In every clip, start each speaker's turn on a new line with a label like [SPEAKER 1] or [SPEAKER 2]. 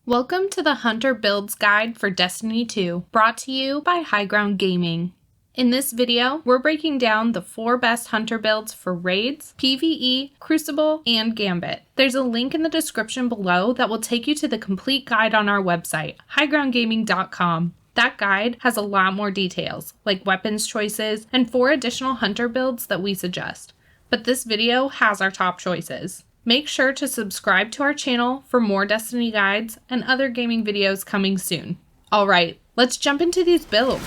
[SPEAKER 1] Welcome to the Hunter Builds Guide for Destiny 2, brought to you by High Ground Gaming. In this video, we're breaking down the 4 best Hunter builds for Raids, PvE, Crucible, and Gambit. There's a link in the description below that will take you to the complete guide on our website, highgroundgaming.com. That guide has a lot more details, like weapons choices, and 4 additional Hunter builds that we suggest. But this video has our top choices. Make sure to subscribe to our channel for more Destiny guides and other gaming videos coming soon. Alright, let's jump into these builds.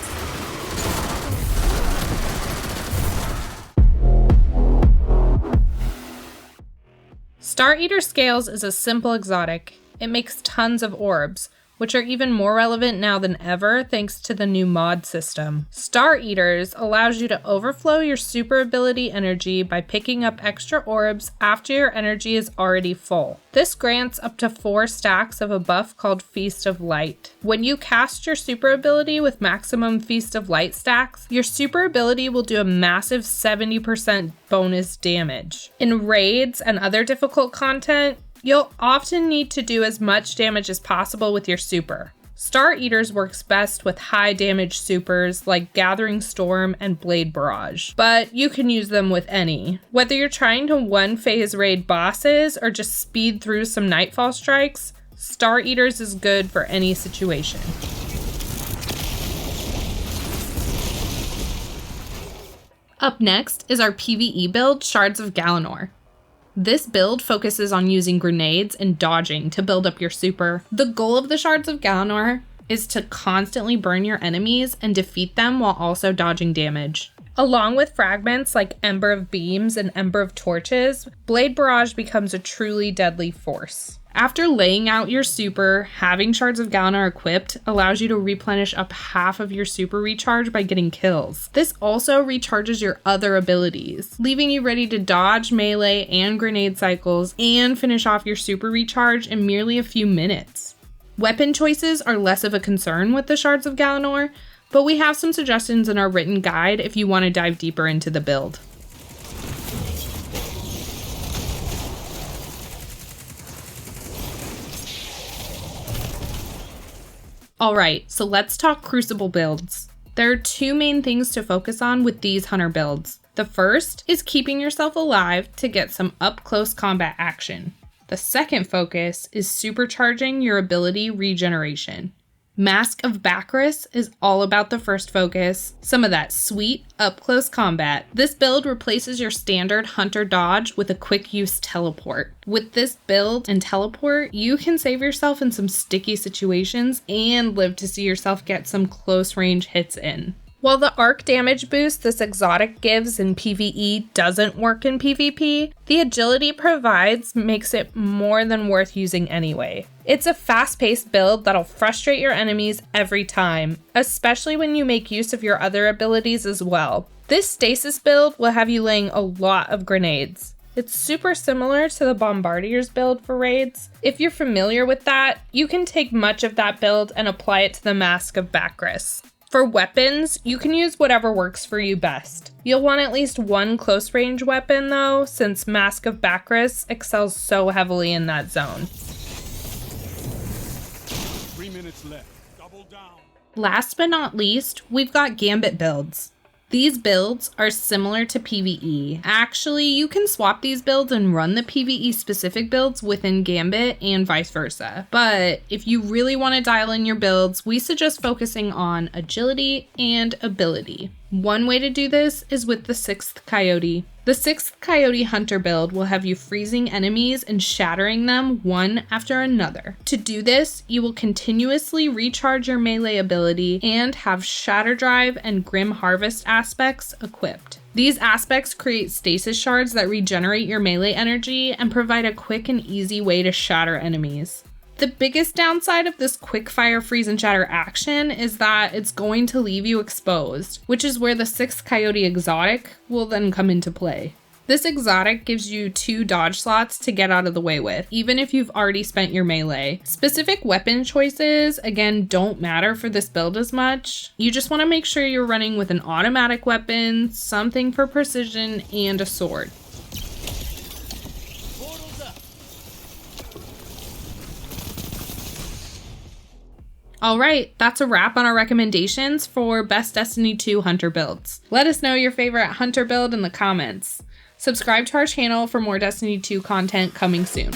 [SPEAKER 1] Star Eater Scales is a simple exotic. It makes tons of orbs, which are even more relevant now than ever thanks to the new mod system. Star Eaters allows you to overflow your super ability energy by picking up extra orbs after your energy is already full. This grants up to 4 stacks of a buff called Feast of Light. When you cast your super ability with maximum Feast of Light stacks, your super ability will do a massive 70% bonus damage. In raids and other difficult content, you'll often need to do as much damage as possible with your super. Star Eaters works best with high damage supers like Gathering Storm and Blade Barrage, but you can use them with any. Whether you're trying to one-phase raid bosses or just speed through some Nightfall strikes, Star Eaters is good for any situation. Up next is our PvE build, Shards of Galanor. This build focuses on using grenades and dodging to build up your super. The goal of the Shards of Galanor is to constantly burn your enemies and defeat them while also dodging damage. Along with fragments like Ember of Beams and Ember of Torches, Blade Barrage becomes a truly deadly force. After laying out your super, having Shards of Galanor equipped allows you to replenish up half of your super recharge by getting kills. This also recharges your other abilities, leaving you ready to dodge melee and grenade cycles and finish off your super recharge in merely a few minutes. Weapon choices are less of a concern with the Shards of Galanor, but we have some suggestions in our written guide if you want to dive deeper into the build. Alright, so let's talk Crucible builds. There are 2 main things to focus on with these Hunter builds. The first is keeping yourself alive to get some up-close combat action. The second focus is supercharging your ability regeneration. Mask of Baskris is all about the first focus, some of that sweet up-close combat. This build replaces your standard Hunter dodge with a quick-use teleport. With this build and teleport, you can save yourself in some sticky situations and live to see yourself get some close-range hits in. While the arc damage boost this exotic gives in PvE doesn't work in PvP, the agility it provides makes it more than worth using anyway. It's a fast-paced build that'll frustrate your enemies every time, especially when you make use of your other abilities as well. This stasis build will have you laying a lot of grenades. It's super similar to the Bombardier's build for raids. If you're familiar with that, you can take much of that build and apply it to the Mask of Baskris. For weapons, you can use whatever works for you best. You'll want at least 1 close-range weapon though, since Mask of Baskris excels so heavily in that zone.
[SPEAKER 2] 3 minutes left. Double down.
[SPEAKER 1] Last but not least, we've got Gambit builds. These builds are similar to PvE. Actually, you can swap these builds and run the PvE specific builds within Gambit and vice versa. But if you really want to dial in your builds, we suggest focusing on agility and ability. One way to do this is with the 6th Coyote. The 6th Coyote Hunter build will have you freezing enemies and shattering them one after another. To do this, you will continuously recharge your melee ability and have Shatter Drive and Grim Harvest aspects equipped. These aspects create stasis shards that regenerate your melee energy and provide a quick and easy way to shatter enemies. The biggest downside of this quick fire freeze and shatter action is that it's going to leave you exposed, which is where the 6th Coyote exotic will then come into play. This exotic gives you 2 dodge slots to get out of the way with, even if you've already spent your melee. Specific weapon choices, again, don't matter for this build as much. You just want to make sure you're running with an automatic weapon, something for precision, and a sword. Alright, that's a wrap on our recommendations for best Destiny 2 Hunter builds. Let us know your favorite Hunter build in the comments. Subscribe to our channel for more Destiny 2 content coming soon.